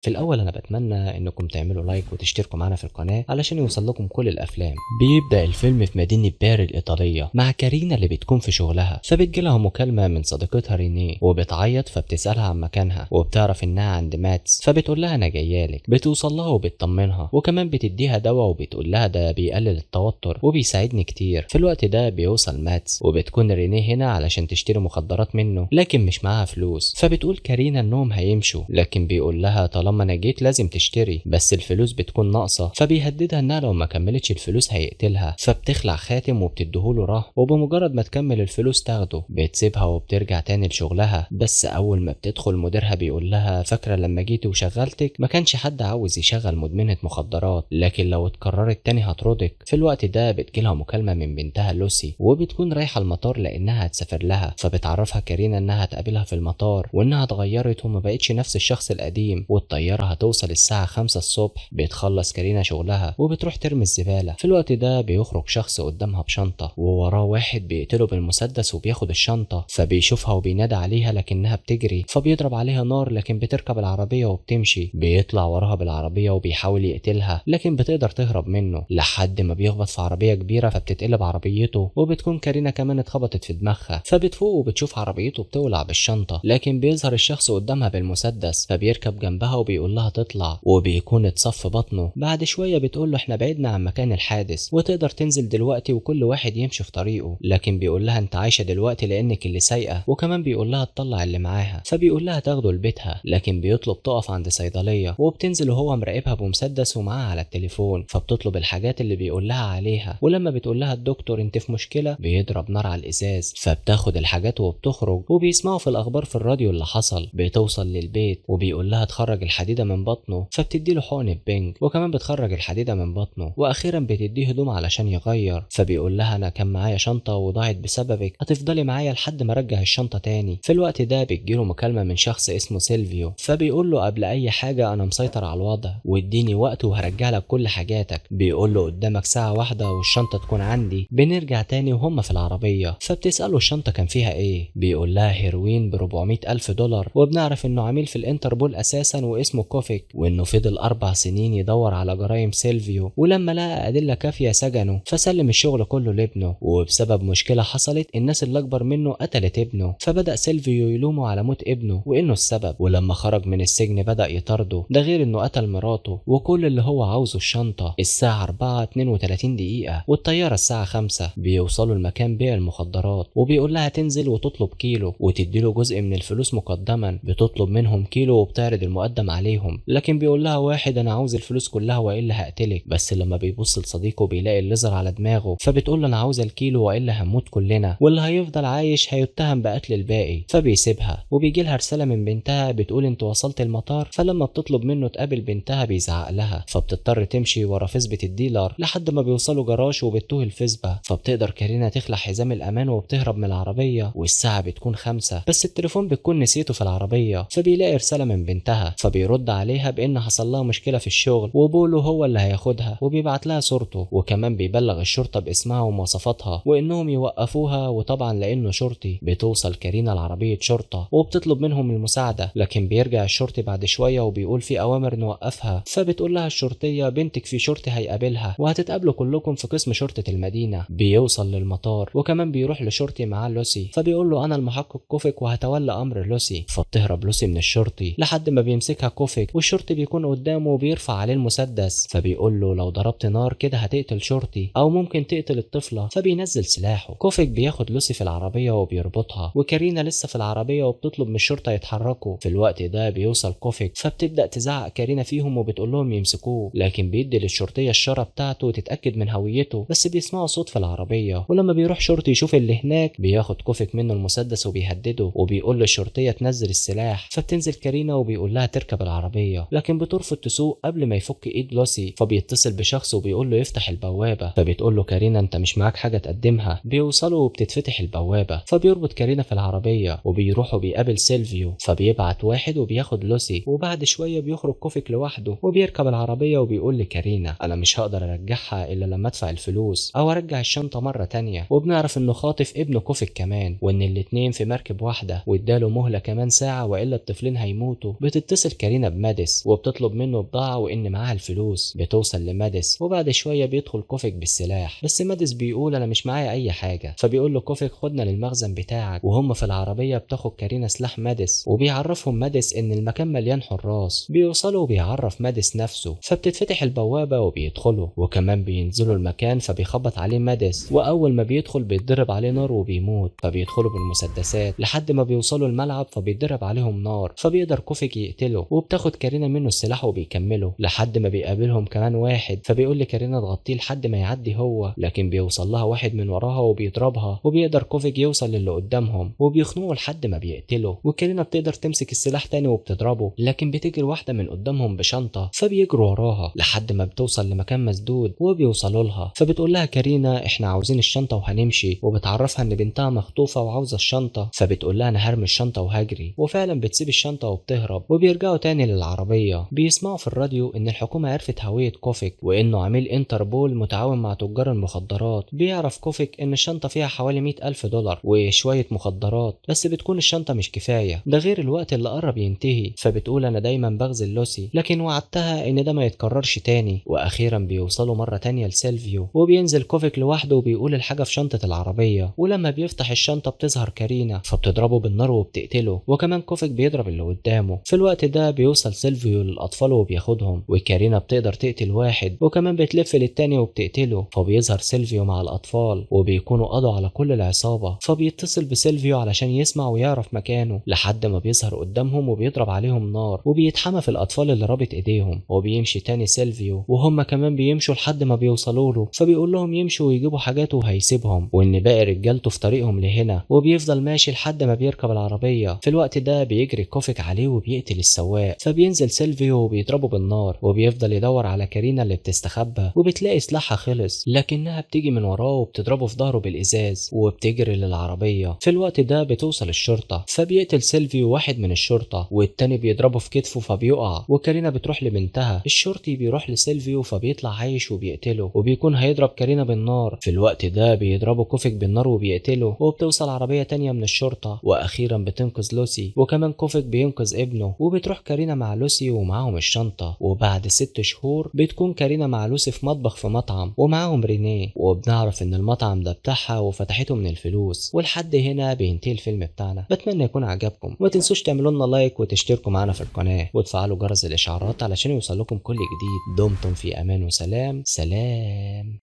في الأول أنا بتمنى إنكم تعملوا لايك وتشتركوا معنا في القناة علشان يوصل لكم كل الأفلام. بيبدأ الفيلم في مدينة باري الإيطالية مع كارينا اللي بتكون في شغلها، فبتجيلها مكالمة من صديقتها رينيه وبتعيط، فبتسألها عن مكانها وبتعرف إنها عند ماتس، فبتقول لها أنا جايالك. بتوصل لها وبتطمنها وكمان بتديها دواء وبتقول لها ده بيقلل التوتر وبيساعدني كتير. في الوقت ده بيوصل ماتس وبتكون رينيه هنا علشان تشتري مخدرات منه، لكن مش معاها فلوس. فبتقول كارينا إنهم هيمشوا، لكن بيقول لها طالما انا جيت لازم تشتري، بس الفلوس بتكون ناقصه. فبيهددها انها لو ما كملتش الفلوس هيقتلها، فبتخلع خاتم وبتديهوله رهن، وبمجرد ما تكمل الفلوس تاخده. بتسيبها وبترجع تاني لشغلها، بس اول ما بتدخل مديرها بيقول لها فاكره لما جيتي وشغلتك ما كانش حد عاوز يشغل مدمنه مخدرات، لكن لو اتكررت تاني هطردك. في الوقت ده بتجيلها مكالمه من بنتها لوسي وبتكون رايحه المطار لانها هتسافر لها، فبتعرفها كارينا انها هتقابلها في المطار وانها اتغيرت وما بقتش نفس الشخص القديم، والطياره هتوصل الساعة 5 الصبح. بتخلص كارينا شغلها وبتروح ترمي الزبالة. في الوقت ده بيخرج شخص قدامها بشنطة ووراه واحد بيقتله بالمسدس وبياخد الشنطة، فبيشوفها وبينادى عليها لكنها بتجري، فبيضرب عليها نار لكن بتركب العربية وبتمشي. بيطلع وراها بالعربية وبيحاول يقتلها لكن بتقدر تهرب منه لحد ما بيخبط في عربية كبيرة فبتتقلب عربيته، وبتكون كارينا كمان اتخبطت في دماغها. فبتفوق وبتشوف عربيته بتولع بالشنطة، لكن بيظهر الشخص قدامها بالمسدس فبيركب جنبها وبيقول لها تطلع، وبيكون اتصف بطنه. بعد شوية بتقول له احنا بعدنا عن مكان الحادث وتقدر تنزل دلوقتي وكل واحد يمشي في طريقه، لكن بيقول لها انت عايشة دلوقتي لانك اللي سايقة، وكمان بيقول لها تطلع اللي معاها. فبيقول لها تاخده لبيتها، لكن بيطلب تقف عند صيدلية وبتنزل وهو مراقبها بمسدس ومعاها على التليفون، فبتطلب الحاجات اللي بيقول لها عليها. ولما بتقول لها الدكتور انت في مشكلة بيضرب نار على الازاز، فبتاخد الحاجات وبتخرج. وبيسمعوا في الاخبار في الراديو اللي حصل. بتوصل للبيت وبيقول لها تخرج الحديدة من بطنه، فبتدي له حقن بنج وكمان بتخرج الحديدة من بطنه، واخيرا بتديه هدوم علشان يغير. فبيقول لها انا كان معايا شنطة وضاعت بسببك، هتفضلي معايا لحد ما ارجع الشنطة تاني. في الوقت ده بتجيله مكالمة من شخص اسمه سيلفيو، فبيقول له قبل اي حاجة انا مسيطر على الوضع واديني وقت وهرجع لك كل حاجاتك. بيقول له قدامك ساعة واحدة والشنطة تكون عندي. بنرجع تاني وهم في العربية، فبتسأله الشنطة كان فيها ايه. بيقول لها هيروين ب400,000 دولار، وبنعرف انه عميل في الانتربول اساسا واسمه كوفيك، وانه فضل 4 سنين يدور على جرائم سيلفيو، ولما لقى ادله كافيه سجنه، فسلم الشغل كله لابنه. وبسبب مشكله حصلت الناس اللي اكبر منه قتلت ابنه، فبدا سيلفيو يلومه على موت ابنه وانه السبب. ولما خرج من السجن بدا يطارده، ده غير انه قتل مراته. وكل اللي هو عاوزه الشنطه. الساعه 4:32 والطياره الساعه 5. بيوصلوا المكان بيع المخدرات، وبيقول لها تنزل وتطلب كيلو وتديله جزء من الفلوس مقدما. بتطلب منهم كيلو وبتعرض المقدم عليهم، لكن بيقول لها واحد انا عاوز الفلوس كلها والا هقتلك. بس لما بيبص لصديقه بيلاقي الليزر على دماغه، فبتقول له انا عاوز الكيلو والا هنموت كلنا، واللي هيفضل عايش هيتهم بقتل الباقي. فبيسيبها وبيجي لها رساله من بنتها بتقول انت وصلت المطار. فلما بتطلب منه تقابل بنتها بيزعق لها، فبتضطر تمشي ورا فيسبة الديلر لحد ما بيوصلوا جراج وبتوه الفيسبة. فبتقدر كارينا تخلع حزام الامان وبتهرب من العربيه، والساعه بتكون 5 بس التليفون بتكون نسيته في العربيه. فبيلاقي رساله من بنتها، فبيرد عليها بان حصل لها مشكله في الشغل وبولو هو اللي هياخدها، وبيبعت لها صورته، وكمان بيبلغ الشرطه باسمها ومواصفاتها وانهم يوقفوها. وطبعا لانه شرطي بتوصل كارينا لعربيه شرطه وبتطلب منهم المساعده، لكن بيرجع الشرطي بعد شويه وبيقول في اوامر نوقفها. فبتقول لها الشرطيه بنتك في شرطي هيقابلها وهتتقابلوا كلكم في قسم شرطه المدينه. بيوصل للمطار وكمان بيروح لشرطي معاه لوسي، فبيقول له انا المحقق كوفيك وهتولى امر لوسي. فبتهرب لوسي من الشرطي لحد ما بيمسكها كوفيك، والشرطي بيكون قدامه وبيرفع عليه المسدس. فبيقول له لو ضربت نار كده هتقتل شرطي او ممكن تقتل الطفله. فبينزل سلاحه. كوفيك بياخد لوسي في العربيه وبيربطها، وكارينا لسه في العربيه وبتطلب من الشرطه يتحركوا. في الوقت ده بيوصل كوفيك، فبتبدا تزعق كارينا فيهم وبتقول لهم يمسكوه، لكن بيدي للشرطيه الشاره بتاعته وتتاكد من هويته. بس بيسمعوا صوت في العربيه، ولما بيروح شرطي يشوف اللي هناك بياخد كوفيك منه المسدس وبيهدده وبيقول للشرطيه تنزل السلاح. فبتنزل كارينا وبيقول لها تركب العربيه، لكن بترفض تسوق قبل ما يفك ايد لوسي. فبيتصل بشخص وبيقول له يفتح البوابه، فبتقول له كارينا انت مش معاك حاجه تقدمها. بيوصلوا وبتتفتح البوابه، فبيربط كارينا في العربيه وبيروحوا بيقابل سيلفيو. فبيبعت واحد وبياخد لوسي، وبعد شويه بيخرج كوفيك لوحده وبيركب العربيه وبيقول لكارينا انا مش هقدر ارجعها الا لما ادفع الفلوس او ارجع الشنطه مره تانية. وبنعرف انه خاطف ابن كوفيك كمان، وان الاتنين في مركب واحده واداله مهله كمان ساعه والا الطفلين هيموتوا. بتتصل كارينا بماديس وبتطلب منه بضاعة وإن معاها الفلوس. بتوصل لماديس وبعد شوية بيدخل كوفيك بالسلاح، بس ماديس بيقول أنا مش معايا أي حاجة. فبيقول له كوفيك خدنا للمخزن بتاعك. وهم في العربية بتاخد كارينا سلاح ماديس وبيعرفهم ماديس إن المكان مليان حراس. بيوصلوا وبيعرف ماديس نفسه، فبتتفتح البوابة وبيدخلوا، وكمان بينزلوا المكان فبيخبط عليه ماديس، وأول ما بيدخل بيتضرب عليه نار وبيموت. فبيدخلوا بالمسدسات لحد ما بيوصلوا الملعب فبيتضرب عليهم نار، فبيقدر كوفيك يقتله وبتاخد كارينا منه السلاح وبيكملوا لحد ما بيقابلهم كمان واحد. فبيقول لكارينا تغطيه لحد ما يعدي هو، لكن بيوصل لها واحد من وراها وبيضربها، وبيقدر كوفيك يوصل للي قدامهم وبيخنقوا لحد ما بيقتله. وكارينا بتقدر تمسك السلاح تاني وبتضربه، لكن بتجري واحدة من قدامهم بشنطة فبيجروا وراها لحد ما بتوصل لمكان مسدود وبيوصلوا لها. فبتقول لها كارينا احنا عاوزين الشنطة وهنمشي، وبتعرفها ان بنتها مخطوفة وعاوزة الشنطة. فبتقول لها انا هرمي الشنطة وهجري، وفعلا بتسيب الشنطة وبتهرب. وبيرجعوا تاني للعربية. بيسمعوا في الراديو ان الحكومة عرفت هوية كوفيك وانه عميل انتربول متعاون مع تجار المخدرات. بيعرف كوفيك ان الشنطة فيها حوالي 100,000 دولار وشوية مخدرات، بس بتكون الشنطة مش كفاية، ده غير الوقت اللي قرب ينتهي. فبتقول انا دايما بغزل لوسي لكن وعدتها ان ده ما يتكررش تاني. واخيرا بيوصلوا مرة تانية لسيلفيو، وبينزل كوفيك لوحده وبيقول الحاجة في شنطة العربية. ولما بيفتح الشنطة بتظهر كارينا فبتضربه بالنار وبتقتله، وكمان كوفيك بيضرب اللي قدامه. في الوقت ده بيوصل سيلفيو للاطفال وبياخدهم، وكارينا بتقدر تقتل واحد وكمان بتلف للتاني وبتقتله. فبيظهر سيلفيو مع الاطفال وبيكونوا قضوا على كل العصابة. فبيتصل بسيلفيو علشان يسمع ويعرف مكانه لحد ما بيظهر قدامهم وبيضرب عليهم نار، وبيتحمى في الاطفال اللي رابط ايديهم. وبيمشي تاني سيلفيو وهم كمان بيمشوا لحد ما بيوصلوا له، فبيقول لهم يمشوا ويجيبوا حاجاته وهيسيبهم، وان باقي رجالته في طريقهم لهنا. وبيفضل ماشي لحد ما بيركب العربية. في الوقت ده بيجري كوفيك عليه وبيقتل السواق. فبينزل سيلفيو وبيضربه بالنار، وبيفضل يدور على كارينا اللي بتستخبى، وبتلاقي سلاحها خلص لكنها بتيجي من وراه وبتضربه في ظهره بالازاز وبتجري للعربية. في الوقت ده بتوصل الشرطة، فبيقتل سيلفيو واحد من الشرطة والتاني بيضربه في كتفه فبيقع. وكارينا بتروح لبنتها. الشرطي بيروح لسيلفيو فبيطلع عايش وبيقتله، وبيكون هيضرب كارينا بالنار. في الوقت ده بيضربه كوفيك بالنار وبيقتله، وبتوصل عربية تانية من الشرطة واخيرا بتنقذ لوسي، وكمان كوفيك بينقذ ابنه. وبتروح كارينا مع لوسي ومعاهم الشنطة. وبعد 6 شهور بتكون كارينا مع لوسي في مطبخ في مطعم ومعاهم رينيه، وبنعرف ان المطعم ده بتاعها وفتحته من الفلوس. ولحد هنا بينتهي الفيلم بتاعنا. بتمنى يكون عجبكم، وما تنسوش تعملوا لنا لايك وتشتركوا معنا في القناة وتفعلوا جرس الاشعارات علشان يوصل لكم كل جديد. دمتم في امان وسلام. سلام.